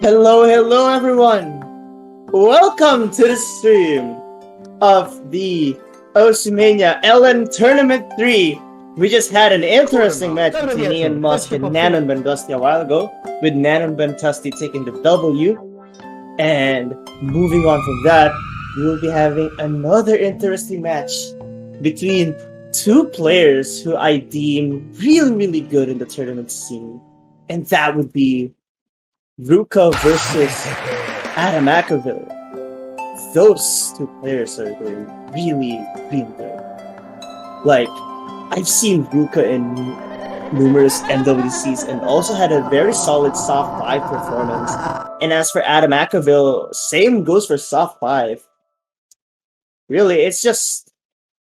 Hello everyone! Welcome to the stream of the Mania LN Tournament 3. We just had an interesting match between Ian Musk and Nanon Bandusty a while ago, with Nanon Bandusty taking the W. And moving on from that, we will be having another interesting match between two players who I deem really good in the tournament scene. And that would be Ruka versus AdamAckerville. Those two players are doing really good. Like, I've seen Ruka in numerous MWCs and also had a very solid soft 5 performance. And as for AdamAckerville, same goes for soft 5. Really, it's just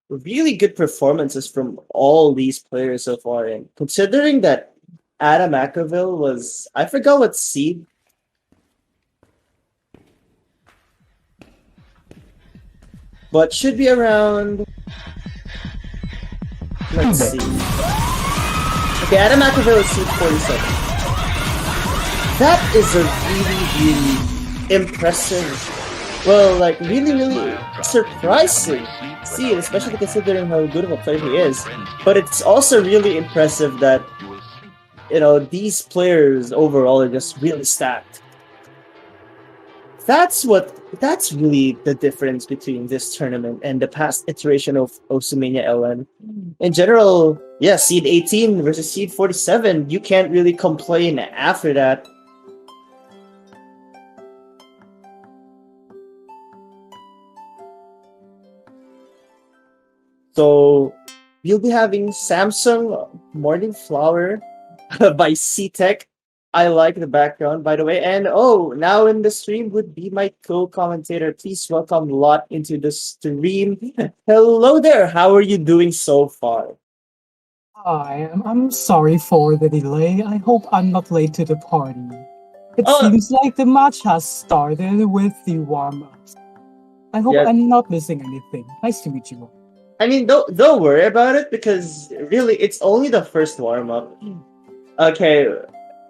really good performances from all these players so far. And considering that AdamAckerville was, I forgot what seed. But should be around, let's see. Okay, AdamAckerville is seed 47. That is a really impressive, well, like really surprising seed, especially considering how good of a player he is. But it's also really impressive that, you know, these players overall are just really stacked. That's really the difference between this tournament and the past iteration of Mania LN. In general, yeah, seed 18 versus seed 47, you can't really complain after that. So you'll be having Samsung Morning Flower by C-Tech. I like the background, by the way. And oh, now in the stream would be my co-commentator. Please welcome Lot into the stream. Hello there. How are you doing so far? I'm sorry for the delay. I hope I'm not late to the party. It seems like the match has started with the warm-ups. I hope I'm not missing anything. Nice to meet you. I mean, don't worry about it because really it's only the first warm-up. Okay.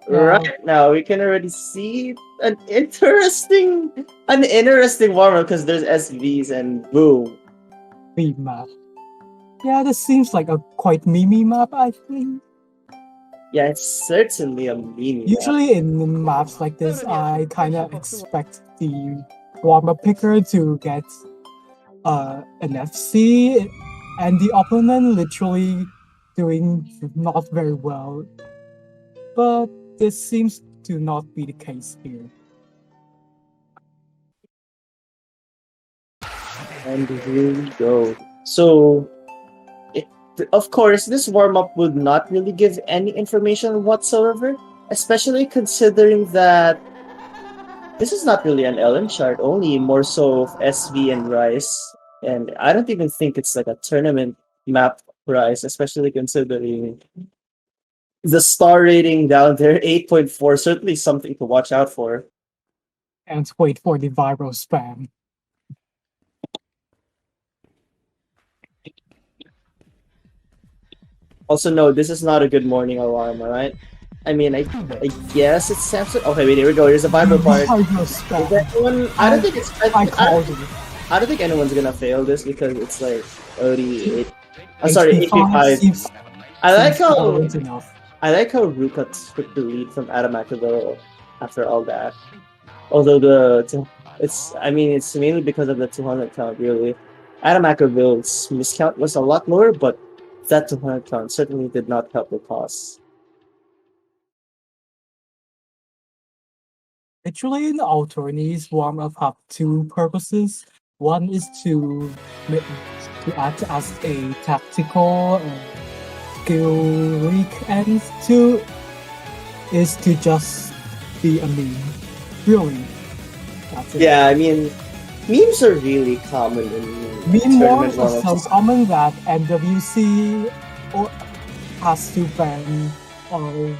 Right now, we can already see an interesting warm-up because there's SVs and boom. Meme map. Yeah, this seems like a quite meme map, I think. Yeah, it's certainly a meme Usually map. In maps like this, I kind of expect the warm-up picker to get an FC and the opponent literally doing not very well. But this seems to not be the case here. And here we go. So, of course, this warm-up would not really give any information whatsoever, especially considering that this is not really an LN chart, only more so of SV and Rice. And I don't even think it's like a tournament map Rice, especially considering the star rating down there, 8.4, certainly something to watch out for. And wait for the viral spam. Also, no, this is not a good morning alarm, alright? I mean, I guess it's Samsung. Okay, wait, here we go. Here's a viral part. I don't think it's. I don't think anyone's gonna fail this because it's like already 8. I'm sorry, 8.5. I like how Ruka took the lead from AdamAckerville after all that. Although it's mainly because of the 200 count, really. AdamAckerville's miscount was a lot lower, but that 200 count certainly did not help the cause. Actually, in all tourneys, warm-up have two purposes. One is to act as a tactical skill leak, and two is to just be a meme. Really. That's it. Yeah, I mean, memes are really common in Meme tournament wars are so warm-ups. common that NWC or has to ban or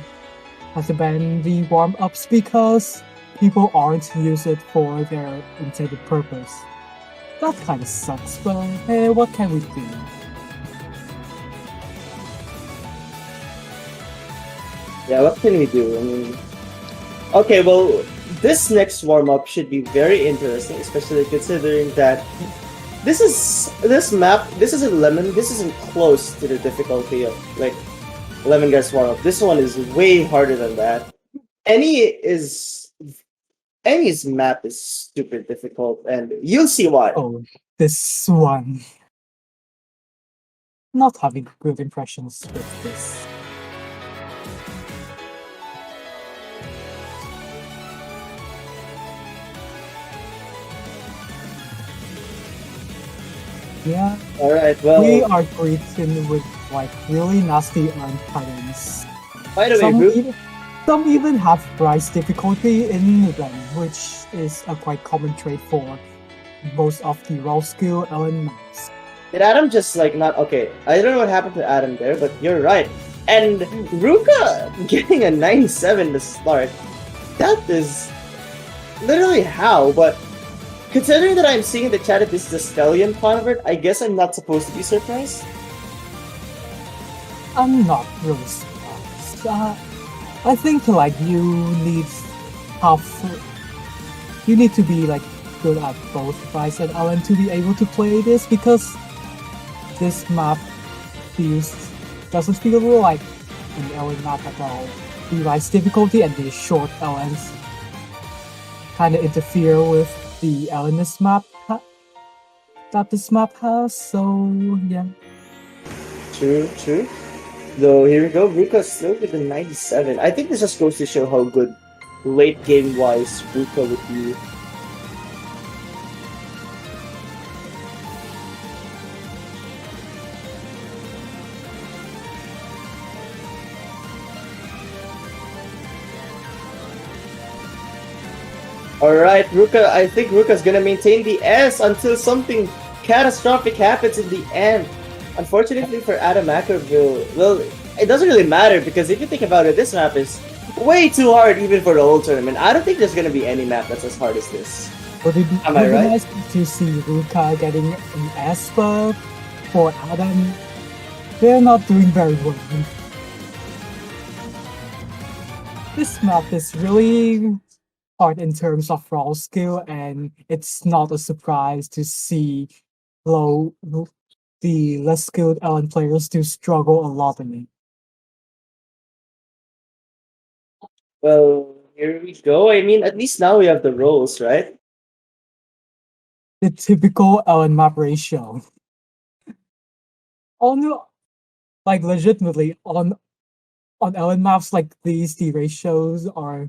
has to ban the warm-ups because people aren't use it for their intended purpose. That kind of sucks, but hey, what can we do? Yeah, what can we do? I mean, okay, well, this next warm-up should be very interesting, especially considering that this map, this isn't lemon, this isn't close to the difficulty of like lemon guys warm-up. This one is way harder than that. Any's map is super difficult, and you'll see why. Oh, this one. Not having good impressions with this. Yeah, Alright, well, we are greeted with like really nasty earned patterns. by the way, Some even have rise difficulty in them, which is a quite common trait for most of the raw skill Ellen maps. did Adam just like not okay? I don't know what happened to Adam there, but you're right. And Ruka getting a 9-7 to start, that is literally how, but considering that I'm seeing in the chat that this is a Stellium convert, I guess I'm not supposed to be surprised. I'm not really surprised. I think like you need to be like good at both Bryce and Alan to be able to play this because this map doesn't feel like an Ellen map at all. The rise difficulty and the short Ellens kind of interfere with the Ellenist map that this map has, so yeah. True. Though here we go, Ruka still with the 97. I think this just goes to show how good late game wise Ruka would be. Alright, Ruka, I think Ruka's gonna maintain the S until something catastrophic happens in the end. Unfortunately for AdamAckerville, well, it doesn't really matter because if you think about it, this map is way too hard even for the whole tournament. I don't think there's gonna be any map that's as hard as this. Am I right? Nice to see Ruka getting an S buff for Adam. They're not doing very well. This map is really hard in terms of raw skill, and it's not a surprise to see the less skilled Ellen players do struggle a lot in it. Well, here we go. I mean, at least now we have the roles, right? The typical Ellen map ratio. Like legitimately on Ellen maps like these, the ratios are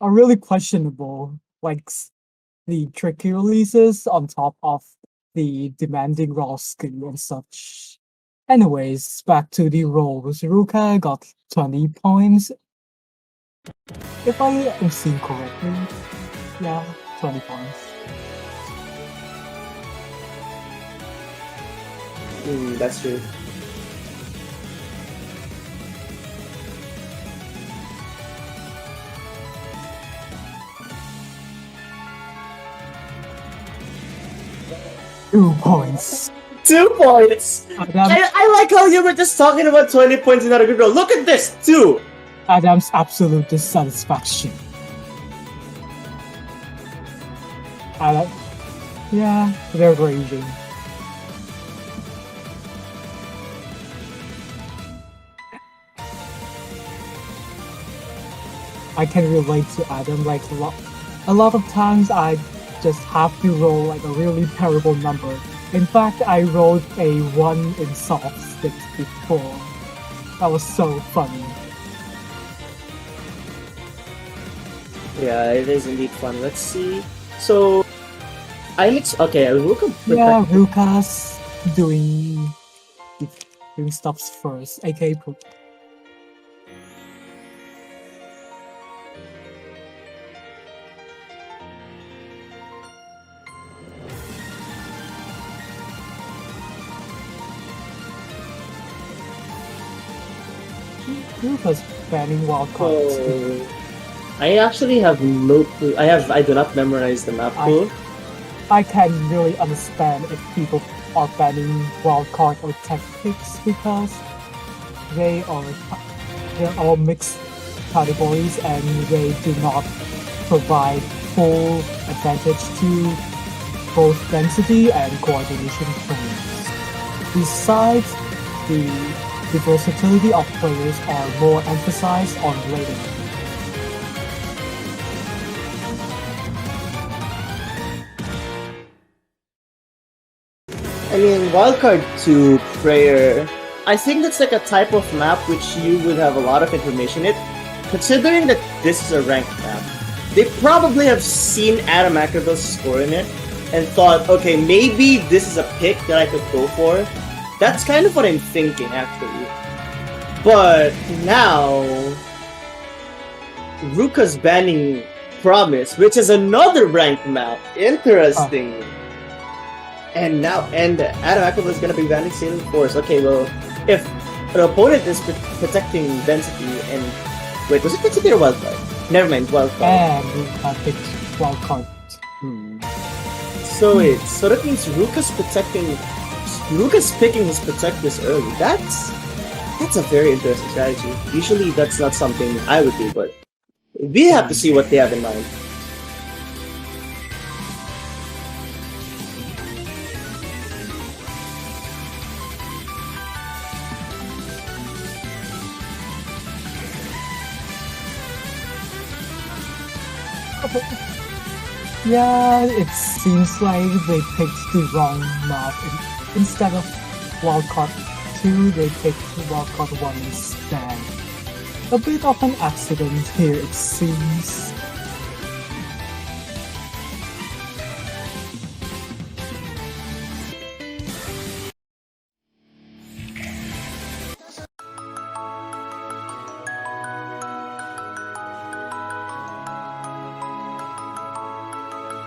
really questionable. Like the tricky releases on top of the demanding raw skill and such. Anyways, back to the roles. Ruka got 20 points. If I am seeing correctly, yeah, 20 points. That's true. Two points. 2 points! I like how you were just talking about 20 points in that good roll. Look at this! 2! Adam's absolute dissatisfaction. Yeah, they're raging. I can relate to Adam. Like a lot of times, I just have to roll like a really terrible number. In fact, I rolled a 1 in soft sticks before. That was so funny. Yeah, it is indeed fun. Let's see. So, Ruka. Yeah, Ruka's doing stuffs first, aka Ruka's banning wildcards. Oh, I actually have no clue. I do not memorize the map pool. I can really understand if people are banning wildcard or tech picks because they're all mixed categories and they do not provide full advantage to both density and coordination frames. Besides, the versatility of players are more emphasized on rating. I mean, wildcard 2 prayer. I think that's like a type of map which you would have a lot of information in. Considering that this is a ranked map, they probably have seen AdamAckerville's score in it and thought, okay, maybe this is a pick that I could go for. That's kind of what I'm thinking, actually. But now, Ruka's banning Promise, which is another ranked map. Interesting. And AdamAckerville is going to be banning Sailing Force. Okay, well, if an opponent is protecting density and... Wait, was it density or wildcard? Never mind, wildcard. And Ruka picked wildcard. So that means Ruka's picking his protectors early. That's a very interesting strategy. Usually that's not something I would do, but we have to see what they have in mind. Yeah, it seems like they picked the wrong map. Instead of wildcard 2, they picked wildcard 1 instead. A bit of an accident here, it seems.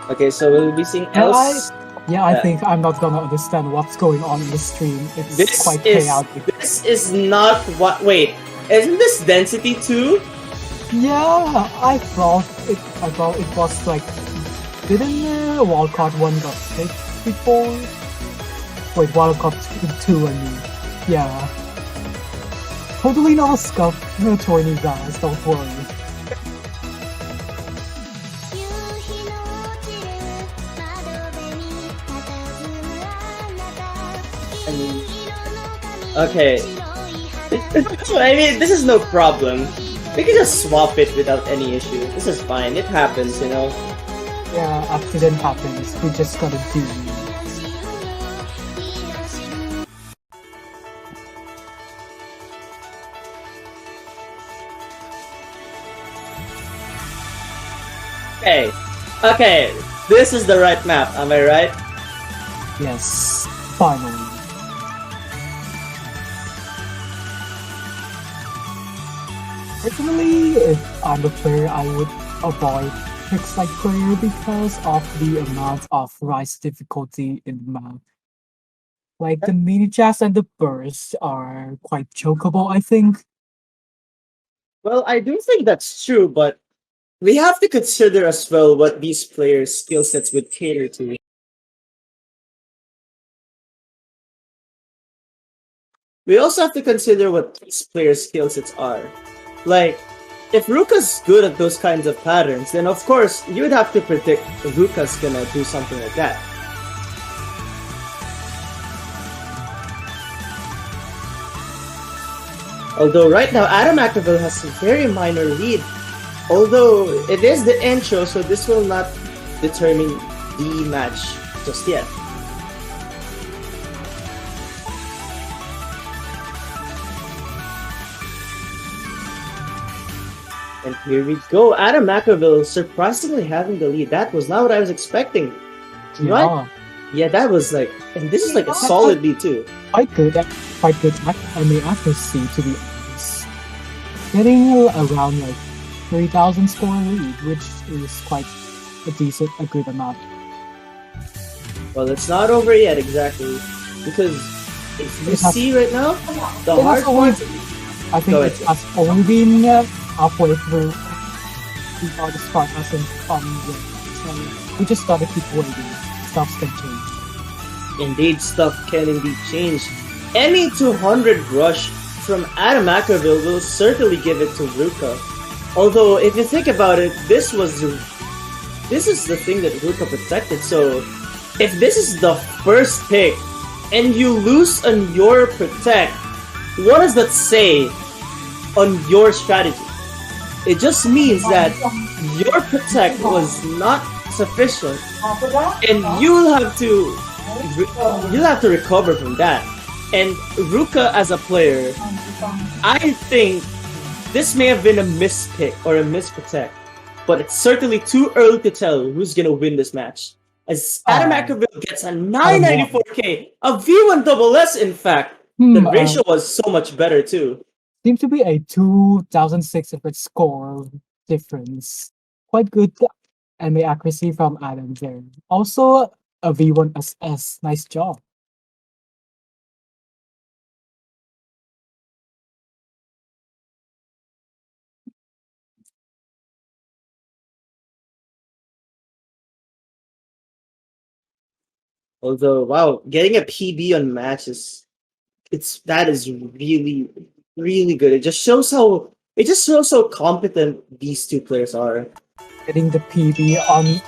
Okay, so we'll be seeing else. I think I'm not gonna understand what's going on in the stream. It's quite chaotic. This is not what. Wait, isn't this density 2? Yeah, I thought it was like. Didn't wildcard 1 got picked before? Wait, wildcard 2, I mean. Yeah. Totally not a scuff between you guys, don't worry. Okay. I mean, this is no problem. We can just swap it without any issue. This is fine. It happens, you know. Yeah, accident happens. We just gotta do it. Okay. This is the right map. Am I right? Yes, finally. Personally, if I'm the player, I would avoid picks like prayer because of the amount of rise difficulty in the map. Like the mini jazz and the burst are quite chokeable, I think. Well, I do think that's true, but we have to consider as well what these players' skill sets would cater to. We also have to consider what these players' skill sets are. Like, if Ruka's good at those kinds of patterns, then of course, you would have to predict Ruka's gonna do something like that. Although right now, AdamAckerville has a very minor lead. Although, it is the intro, so this will not determine the match just yet. And here we go. AdamAckerville surprisingly having the lead. That was not what I was expecting. Right? Yeah, that was like... And this is like a solid lead too. Quite good accuracy, to be honest. Getting around like 3,000 score lead, which is quite a good amount. Well, it's not over yet, exactly. Because if you see right now, the hard part... I think Go it ahead. has only been halfway through before the spark hasn't come yet. So we just gotta keep waiting. Stuff can change. Indeed, stuff can indeed change. Any 200 rush from AdamAckerville will certainly give it to Ruka. Although, if you think about it, this is the thing that Ruka protected. So, if this is the first pick and you lose on your protect, what does that say on your strategy? It just means that your protect was not sufficient, and you'll have to recover from that. And Ruka as a player, I think this may have been a mispick or a misprotect, but it's certainly too early to tell who's gonna win this match. As AdamAckerville gets a 994k, a V1 double S in fact. The ratio was so much better too. Seems to be a 2,600 score difference. Quite good enemy accuracy from Adam there. Also a V1SS. Nice job. Although, wow, getting a PB on match that is really, really good. It just shows how competent these two players are. Getting the PB on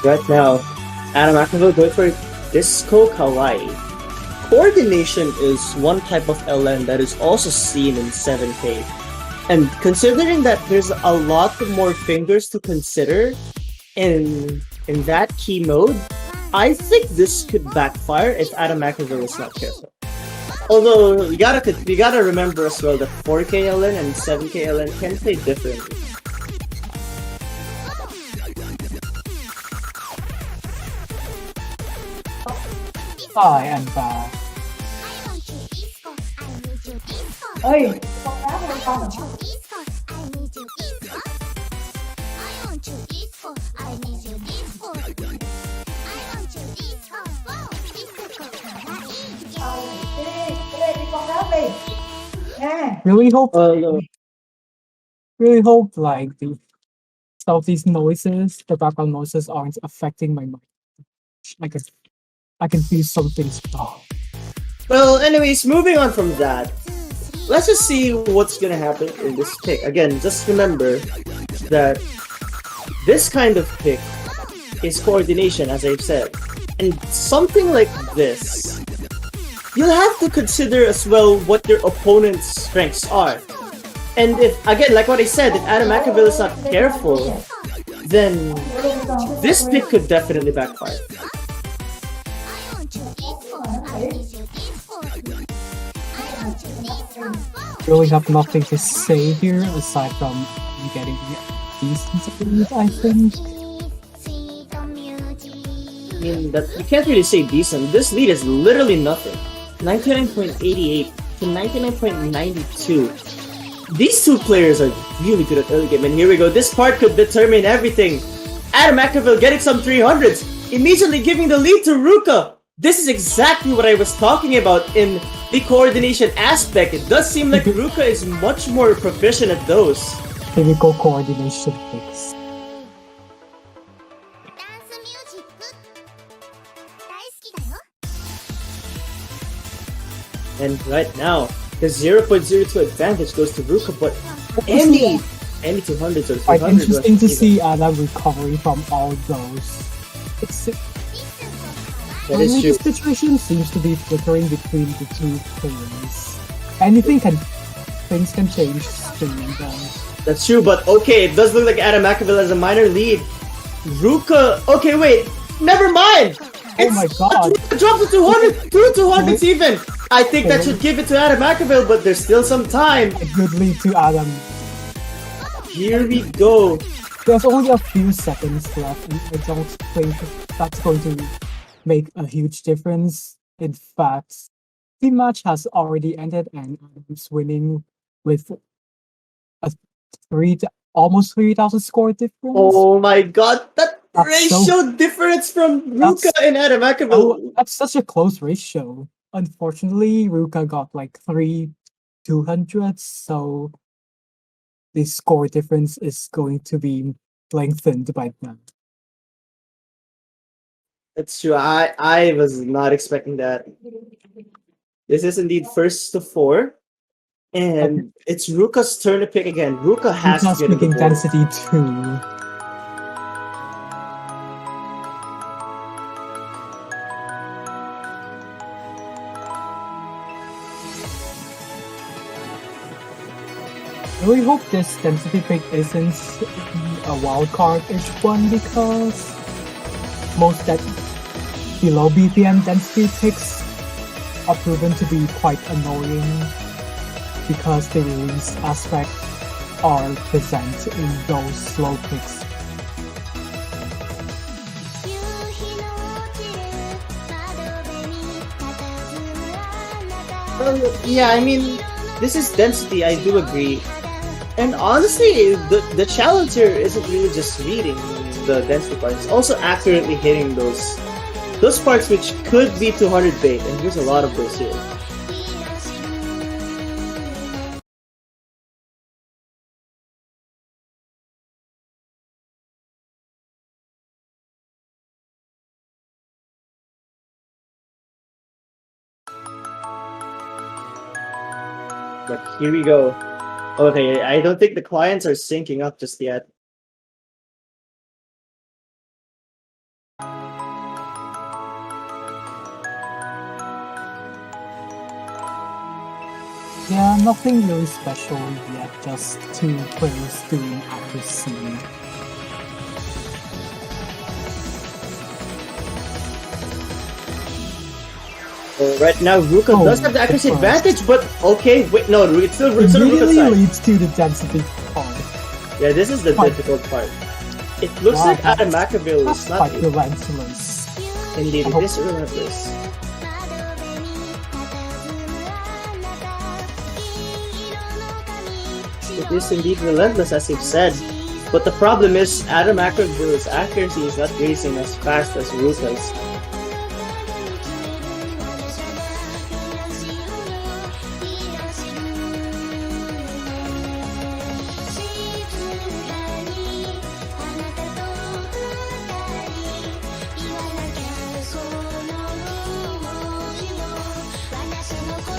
Right now, AdamAckerville going for Disco Kawaii. Coordination is one type of LN that is also seen in 7K. And considering that there's a lot more fingers to consider in that key mode, I think this could backfire if AdamAckerville is not careful. Although you gotta remember as well that 4K LN and 7K LN can play differently. I am back. Ơi, Really hope No. like some of these noises, the background noises aren't affecting my mind. I can feel something's wrong. Well, anyways, moving on from that, let's just see what's gonna happen in this pick. Again, just remember that this kind of pick is coordination, as I've said. And something like this, you'll have to consider as well what your opponent's strengths are. And if, again, like what I said, if AdamAckerville is not careful, then this pick could definitely backfire. Really have nothing to say here aside from getting decent lead, I think. I mean, that you can't really say decent. This lead is literally nothing. 99.88 to 99.92. These two players are really good at early game, and here we go. This part could determine everything. AdamAckerville getting some 300s, immediately giving the lead to Ruka. This is exactly what I was talking about in the coordination aspect. It does seem like Ruka is much more proficient at those. Typical coordination picks. And right now, the 0.02 advantage goes to Ruka, but any 200s or 300s. Quite interesting to see Adam recovery from all those. That is true. This situation seems to be flickering between the two players. Things can change soon, guys. That's true, but okay, it does look like AdamAckerville has a minor lead. Ruka, okay, wait, never mind. Oh my god! Ruka dropped to 200, 200s even. I think that should give it to AdamAckerville, but there's still some time. A good lead to Adam. Here we go. There's only a few seconds left, and I don't think that's going to make a huge difference. In fact, The match has already ended, and Adam's winning with a almost 3,000 score difference. Oh my god, that That's ratio difference from Ruka and AdamAckerville. That's such a close ratio. Unfortunately, Ruka got like 3,200, so the score difference is going to be lengthened by that. That's true. I was not expecting that. This is indeed first to 4. And it's Ruka's turn to pick again. Ruka has Ruka's to get picking the board. density 2. I really hope this density pick isn't a wildcard H1 because most that below BPM density picks are proven to be quite annoying because the release aspect are present in those slow picks. Well, yeah, I mean, this is density, I do agree. And honestly, the challenge here isn't really just reading the density part, it's also accurately hitting those parts which could be 200 bait, and there's a lot of those here. But here we go. Okay, I don't think the clients are syncing up just yet. Yeah, nothing really special yet, just 2 players doing accuracy. Right now, Ruka does have the accuracy advantage, but okay, wait, no, it's still It Ruka's really side. leads to the density part. Yeah, this is the difficult part. It looks like AdamAckerville That's is not quite relentless. indeed it is relentless. It is indeed relentless, as you've said. But the problem is, AdamAckerville's accuracy is not racing as fast as Ruka's.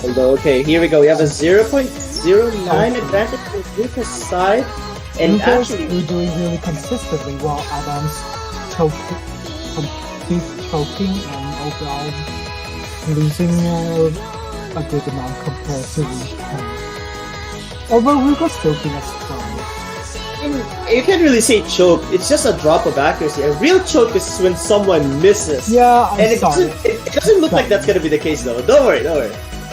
Although, okay, here we go. We have a 0.09 advantage on Ruka's side. And Ruka's actually, doing really consistently while Adam's complete choking and overall losing a good amount compared to Ruka. Although Ruka's choking as well. you can't really say choke. It's just a drop of accuracy. A real choke is when someone misses. Yeah, And it doesn't look like that's gonna be the case though. Don't worry.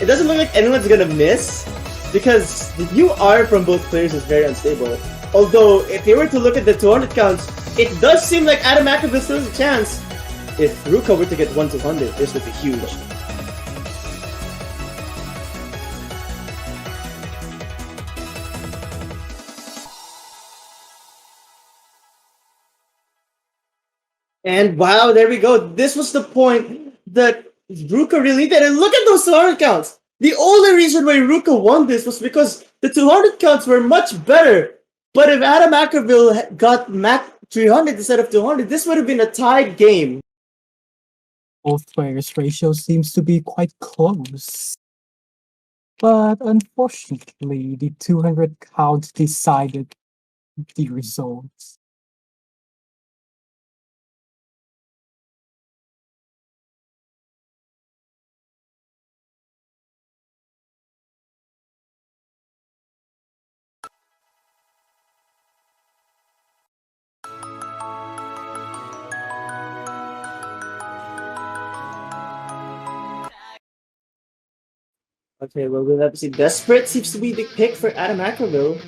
It doesn't look like anyone's gonna miss because the UR from both players is very unstable. Although, if you were to look at the 200 counts, it does seem like AdamAckerville still has a chance. If Ruka were to get 1-200, this would be huge. And wow, there we go. This was the point that Ruka really did. And look at those 200 counts. The only reason why Ruka won this was because the 200 counts were much better. But if AdamAckerville got Mac 300 instead of 200, this would have been a tied game. Both players' ratio seems to be quite close. But unfortunately, the 200 count decided the results. Okay, well, we'll have to see. Desperate seems to be the pick for AdamAckerville.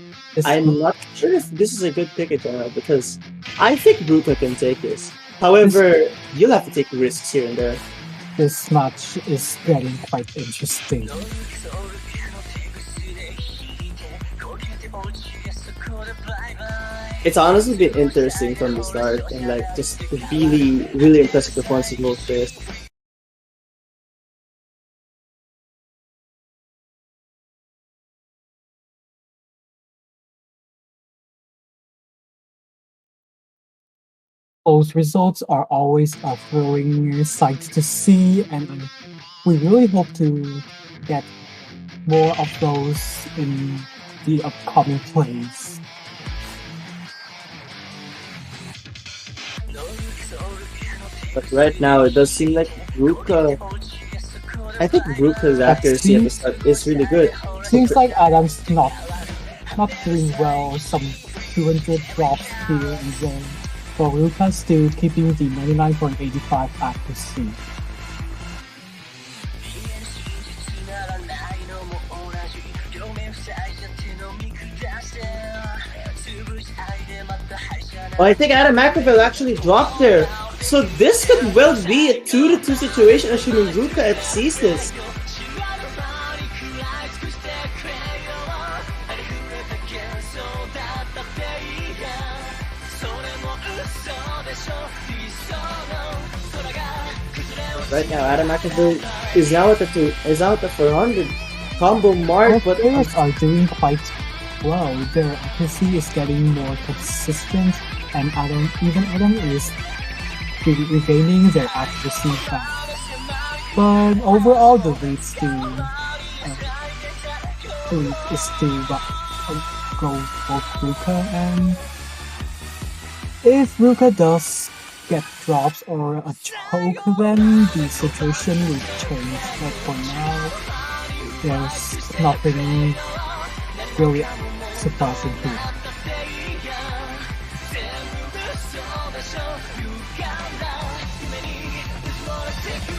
I'm not sure if this is a good pick in general because I think Ruka can take this. However, you'll have to take risks here and there. this match is getting quite interesting. It's honestly been interesting from the start, and like just really, really impressive performance of both players. Those results are always a thrilling sight to see, and we really hope to get more of those in the upcoming plays. But right now, it does seem like Ruka. I think Ruka's accuracy at the start is really good. Seems like Adam's not doing well. Some 200 drops here and there. But Ruka still keeping the 99.85 accuracy. Oh, I think AdamAckerville actually dropped there. So this could well be a 2-2 situation, assuming Ruka sees this. Right now, AdamAckerville is now at the 400 combo mark. But players are doing quite well. Their accuracy is getting more consistent, and Adam is regaining their accuracy back. But overall, the lead is to go for Ruka, and if Ruka does get drops or a choke, then the situation will change. But for now, there's nothing really surprising here.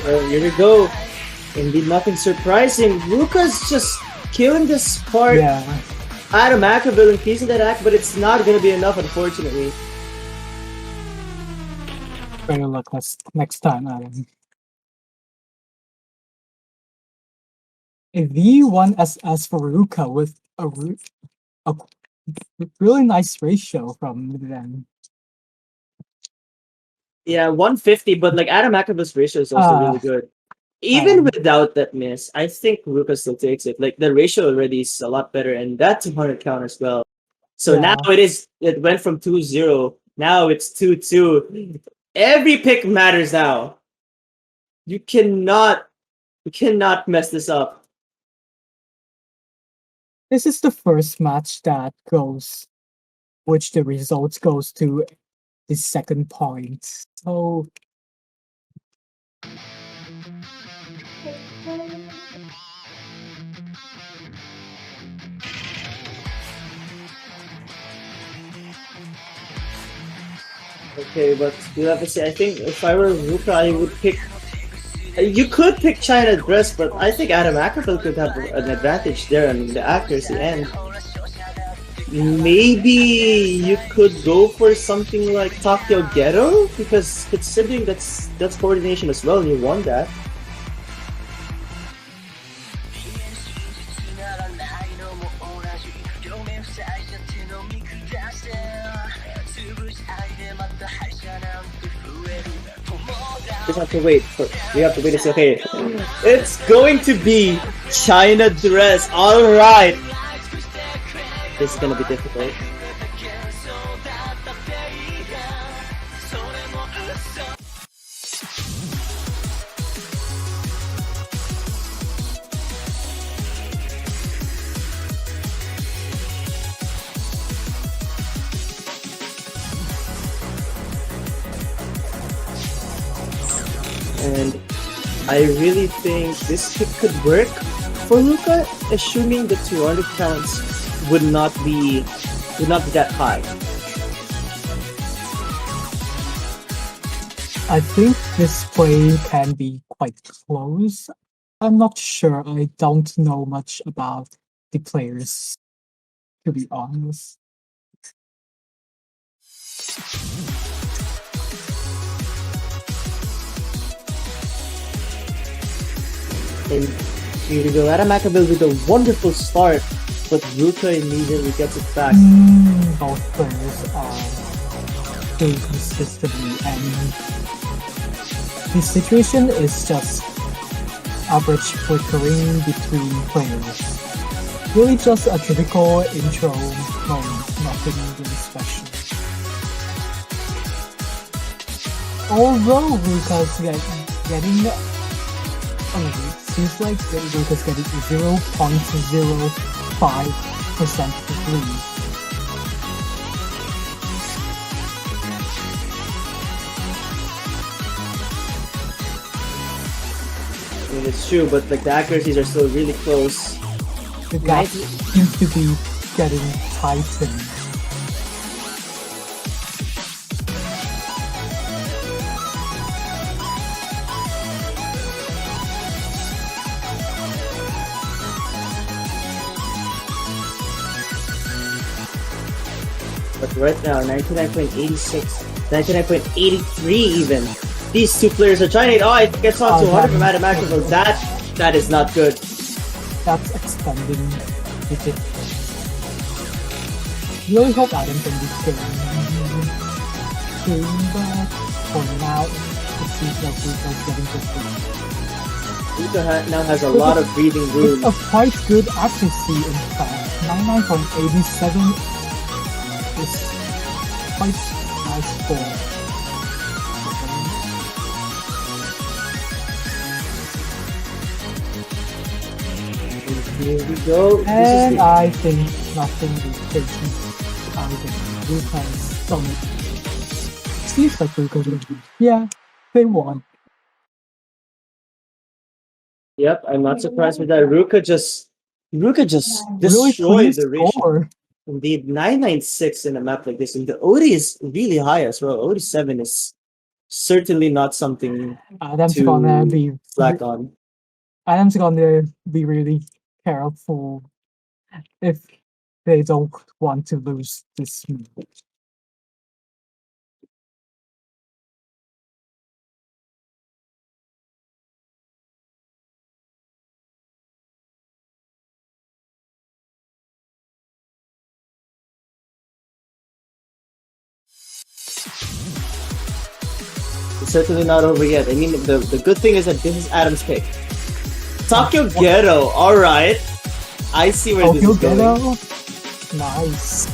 Well, here we go. Indeed, nothing surprising. Ruka's just killing this part. Yeah. AdamAckerville increasing that act, but it's not going to be enough, unfortunately. Better luck next time, Adam. A V1SS for Ruka with a really nice ratio from them. Yeah, 150, but like AdamAckerville's ratio is also really good. Even without that miss, I think Ruka still takes it. Like the ratio already is a lot better, and that 200 count as well. So now it went from 2-0. Now it's 2-2. Every pick matters now. You cannot mess this up. This is the first match that which the results goes to the second point. So okay, but we'll have to say, I think if I were Ruka, I would pick. You could pick China Dress, but I think AdamAckerville could have an advantage there on the accuracy end. Maybe you could go for something like Tokyo Ghetto, because considering that's coordination as well, and you won that. We have to wait and see. Okay, it's going to be China Dress. All right, this is gonna be difficult. And I really think this pick could work for Ruka, assuming the 200 counts would not be that high. I think this play can be quite close. I'm not sure. I don't know much about the players, to be honest. And here we go, AdamAckerville with a wonderful start, but Ruka immediately gets it back. Both players are doing consistently, and the situation is just average flickering between players. Really just a typical intro moment, nothing really special. Although Ruka's getting seems like Ruka's getting 0.05% lead. I mean, it's true, but like the accuracies are still really close. The gap seems to be getting tightened. But right now, 99.86, 99.83 even. These two players are trying it. Oh, it gets on 200 from AdamAckerville. That is not good. That's expanding it. Really hope Adam can be soon, but for now, it seems like Ruka's getting good. Ruka now has a lot of breathing room. It's a quite good accuracy, in fact. 99.87 is quite nice score. Here we go. And I think nothing is taken either. Ruka and Sony. Seems like Ruka's gonna be. Yeah, they won. Yep, I'm not surprised with that. Ruka just Really destroyed clean the ratio. score. Indeed, 996 in a map like this. And the OD is really high as well. OD 7 is certainly not something Adam's to gonna be slack on. Adam's gonna be really careful if they don't want to lose this match. It's certainly not over yet. I mean, the good thing is that this is Adam's pick. Tokyo Ghetto, alright. I see where this Tokyo is going. Ghetto? Nice.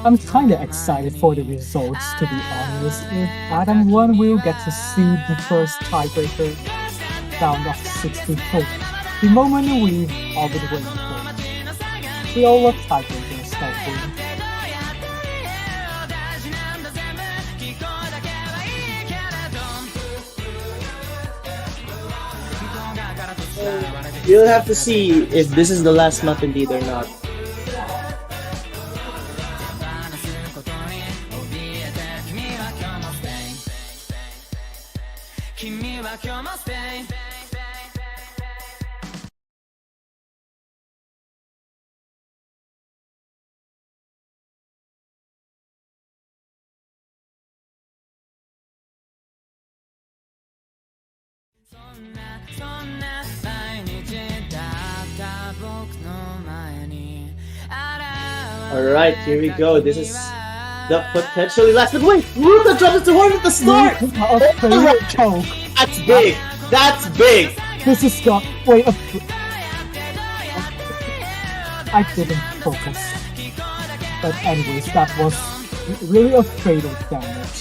I'm kinda excited for the results, to be honest. If Adam won, we'll get to see the first tiebreaker round of 64. The moment we've all been waiting for. We all love tiebreakers, don't we? You'll have to see if this is the last map indeed or not. Alright, here we go. This is the potentially last. But wait, Ruka drops it to 1 at the start! Choke. That's big! That's big! This is got. Wait. I didn't focus. But anyways, that was really a fatal damage.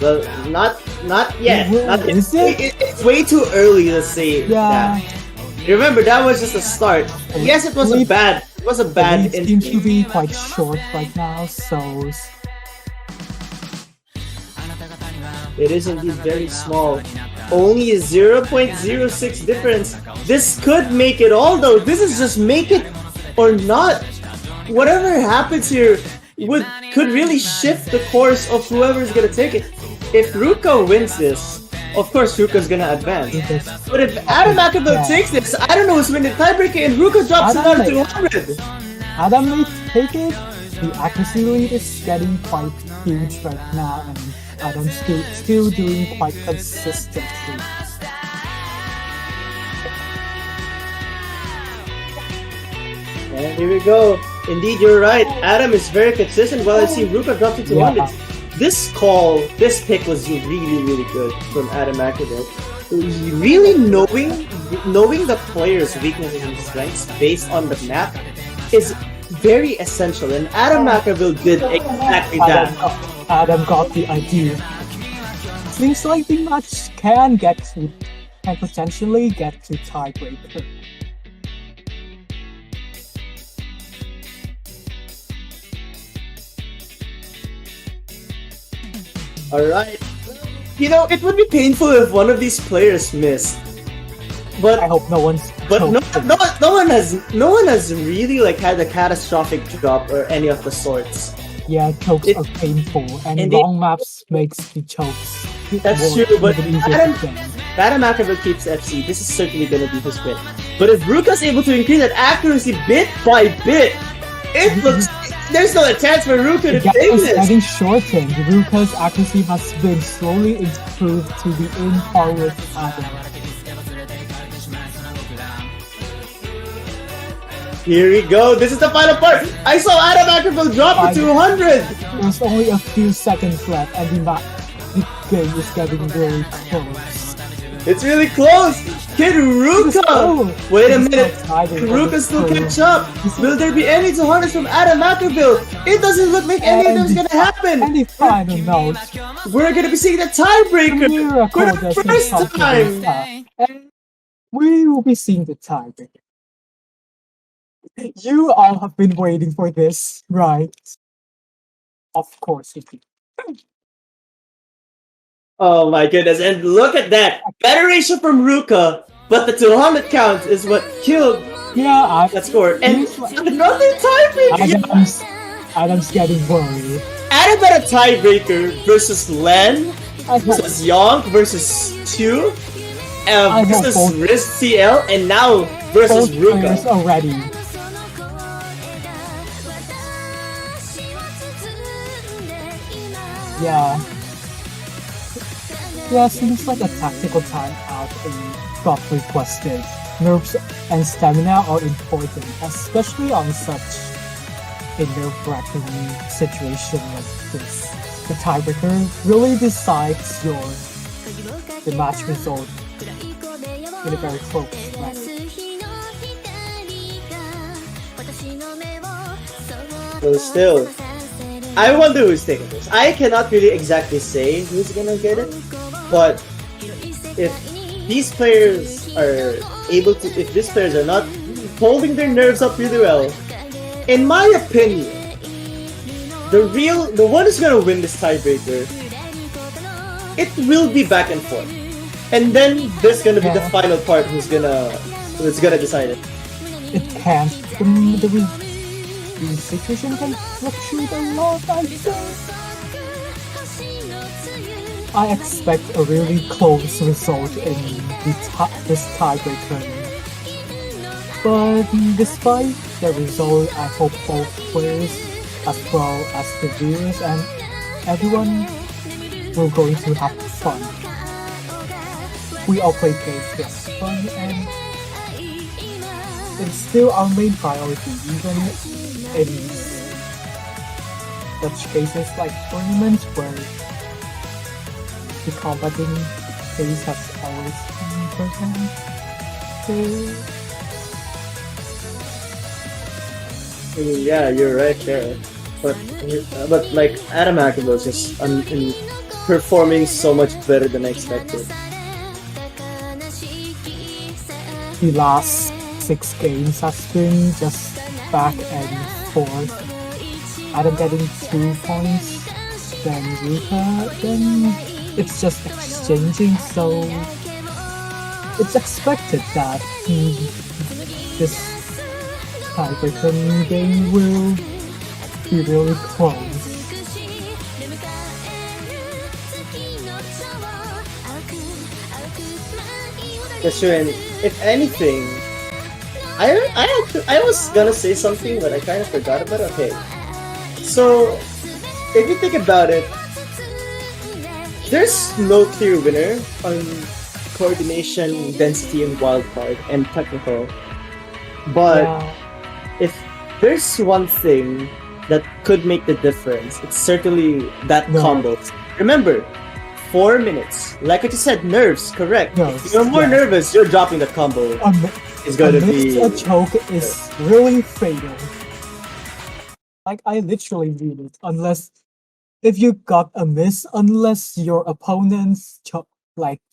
Well, not yet. Not yet. Is it? It's way too early to say Yeah. that. Remember, that was just a start. Yes, it was a bad. It was a bad. It seems to be quite short right now, so it is indeed very small. Only a 0.06 difference. This could make it all, though. This is just make it or not. Whatever happens here could really shift the course of whoever's gonna take it. If Ruka wins this, of course Ruka's gonna advance. But if AdamAckerville takes this, I don't know who's winning the tiebreaker, and Ruka drops another 200. Adam may take it. The accuracy lead is getting quite huge right now, and Adam's still doing quite consistently. And here we go. Indeed, you're right. Adam is very consistent while I see Ruka drop to 200. Yeah. This pick was really good from AdamAckerville. Really knowing the player's weaknesses and strengths based on the map is very essential, and AdamAckerville did exactly that. Adam got the idea. Seems like the match can potentially get to tiebreaker. Alright. You know, it would be painful if one of these players missed. But I hope no one's. no one has really like had a catastrophic drop or any of the sorts. Yeah, chokes are painful, and long maps makes the chokes. That's true, but AdamAckerville keeps FC. This is certainly gonna be his win. But if Ruka's able to increase that accuracy bit by bit, it looks there's no chance for Ruka to take this. this. Getting shortened. Ruka's accuracy has been slowly improved to the in par with Adam. Here we go. This is the final part. I saw AdamAckerville drop to 200. There's only a few seconds left, and the game is getting really close. It's really close. Can Ruka? Wait a minute. Can Ruka still catch up? Will there be any 200s from AdamAckerville? It doesn't look like any of them's gonna happen. And the final note. We're gonna be seeing the tiebreaker for the first time. And we will be seeing the tiebreaker. You all have been waiting for this, right? Of course you do. Oh my goodness, and look at that! Better ratio from Ruka, but the 200 count is what killed that score. And another tiebreaker! Adam's getting worried. Adam had a tiebreaker versus Len, versus Young, versus Chu, versus Riz CL, and now versus Ruka. Already. Yeah, seems like a tactical timeout got requested. Nerves and stamina are important, especially on such a nerve-wracking situation like this. The tiebreaker really decides the match result in a very close manner. So still, I wonder who's taking this. I cannot really exactly say who's gonna get it, but if these players are if these players are not holding their nerves up really well, in my opinion, the one who's gonna win this tiebreaker, it will be back and forth, and then there's gonna be the final part who's gonna decide it. It can't. The situation can fluctuate a lot, I expect a really close result in this tiebreaker. But despite the result, I hope both players, as well as the viewers and everyone, will going to have fun. We all play games to have fun, and it's still our main priority, even in such cases like tournaments where the combating phase has always been present. Yeah, you're right there. But like AdamAckerville is just performing so much better than I expected. The last 6 games has been just back and forth. Adam getting 2 points, then Ruka, then it's just exchanging, so it's expected that this tiebreaker game will be really close. That's true, and if anything, I was gonna say something, but I kind of forgot about it. Okay. So, if you think about it, there's no clear winner on coordination, density, and wildcard, and technical. But if there's one thing that could make the difference, it's certainly that combo. Remember, 4 minutes. Like what you said, nerves, correct. If you're more nervous, you're dropping that combo. It's gonna be... A choke is really fatal. Like, I literally mean it. If you got a miss, unless your opponent's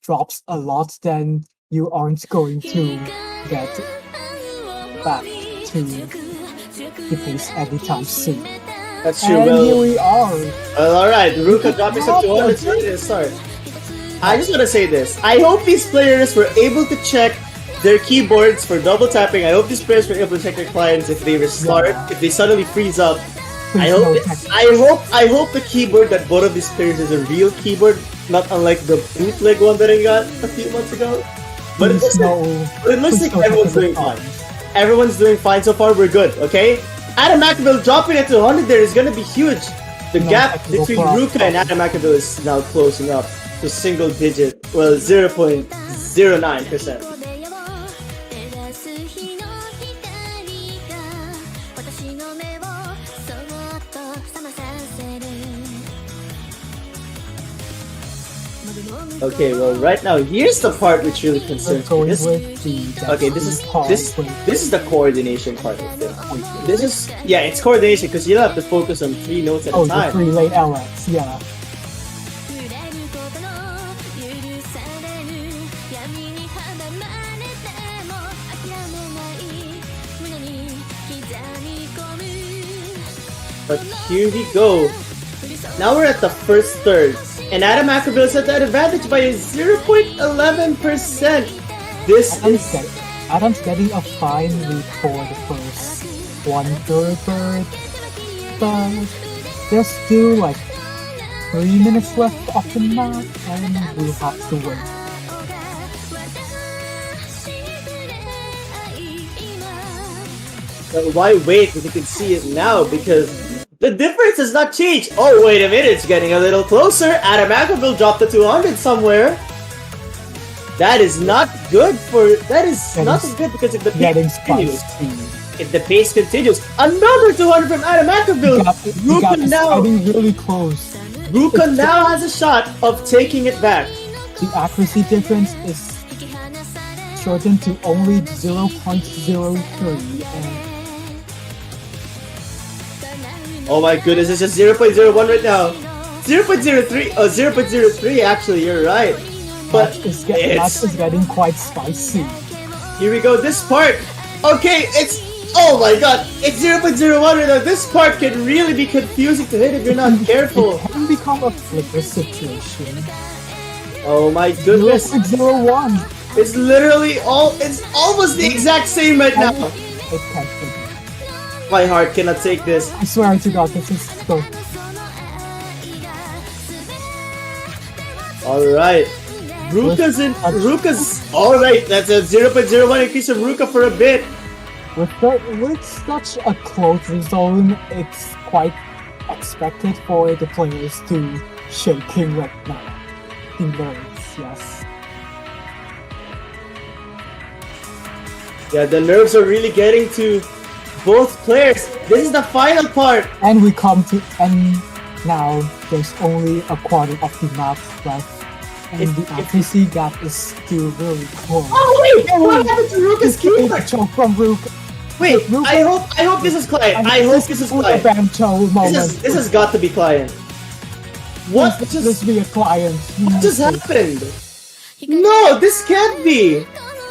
drops a lot, then you aren't going to get back to the pace anytime soon. That's true. And here we are. Well, alright, Ruka dropping some 200 start. I just want to say this. I hope these players were able to check their keyboards for double tapping. I hope these players were able to check their clients if they restart, if they suddenly freeze up. I hope the keyboard that both of these players is a real keyboard, not unlike the bootleg one that I got a few months ago. But it looks like everyone's doing fine. Everyone's doing fine so far. We're good, okay? AdamAckerville dropping it to 100 there is gonna be huge. The gap between Ruka and AdamAckerville is now closing up to single digit, well, 0.09%. Okay, well, right now here's the part which really concerns me. This is the coordination part of it. This is it's coordination because you don't have to focus on 3 notes at a time. The 3 late LX, yeah. But here we go. Now we're at the first third. And AdamAckerville is at that advantage by 0.11%. Adam's getting a fine lead for the first 1/3, but there's still like 3 minutes left of the map, and we'll have to wait. But why wait if you can see it now? Because the difference has not changed. Oh, wait a minute, it's getting a little closer. AdamAckerville dropped the 200 somewhere. That is not good not good because if the pace continues. If the pace continues, another 200 from AdamAckerville. Ruka now really close. Ruka now has a shot of taking it back. The accuracy difference is shortened to only 0.03 and oh my goodness, it's just 0.01 right now. 0.03, 0.03 actually, you're right. But it's getting quite spicy. Here we go, this part. Okay, oh my god, it's 0.01 right now. This part can really be confusing to hit if you're not careful. It can become a flicker situation. Oh my goodness. 0.01. It's literally it's almost the exact same right now. It can't be. My heart cannot take this. I swear to God, this is so... Alright. Ruka's alright, that's a 0.01 increase of Ruka for a bit. With such a close zone, it's quite expected for the players to shaking right now. The nerves, yes. Yeah, the nerves are really getting to both players. This is the final part. And now there's only a quarter of the map left. And the accuracy gap is still really close. Oh wait! What happened to Ruka's keyboard? Choke from Ruka. Wait, I hope this is client. I hope this is client. This has got to be client. What? Just be a client. What just happened? No, this can't be.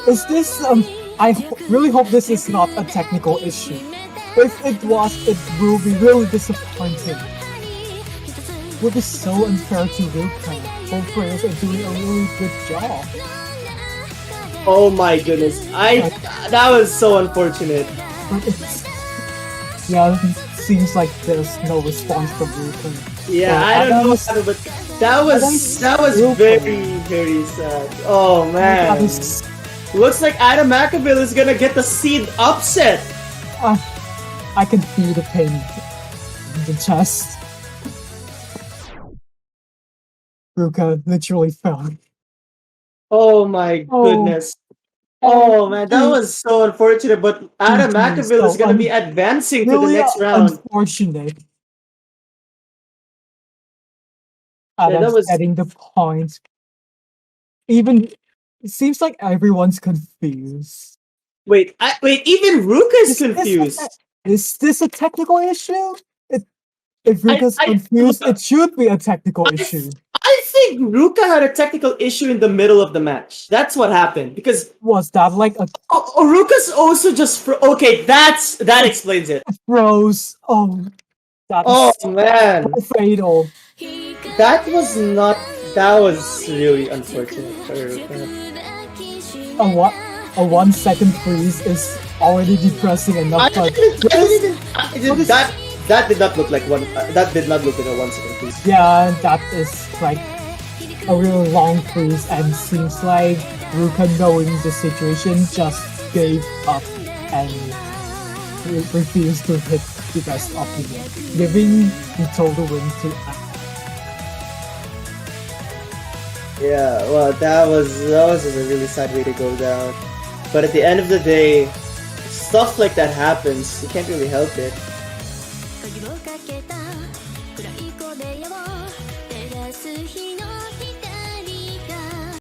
Is this I really hope this is not a technical issue. If it was, it will be really disappointing. It would be so unfair to Ruka. Both players are doing a really good job. Oh my goodness. That was so unfortunate. But it seems like there's no response from Ruka. Yeah, I don't know, but that was very, very sad. Oh man. Looks like AdamAckerville is gonna get the seed upset. I can feel the pain in the chest. Ruka literally fell. Oh my goodness. Oh man, that was so unfortunate, but AdamAckerville is gonna be advancing to the Really next round. unfortunate. Yeah, that Adam's was getting the point. Even it seems like everyone's confused. wait, even Ruka is confused. Is this a technical issue? If Ruka's I- confused, it should be a technical issue. I think Ruka had a technical issue in the middle of the match. That's what happened because Was that like a Ruka's also just okay. That explains it. froze? Oh, that's Oh man, fatal. that was not. That was really unfortunate for Ruka. A 1 second freeze is already depressing enough. But That did not look like one. That did not look like a 1 second freeze. yeah, that is like a real long freeze, and seems like Ruka, knowing the situation, just gave up and refused to hit the rest of the game, giving the total win to Yeah, well, that was a really sad way to go down. But at the end of the day, stuff like that happens. You can't really help it.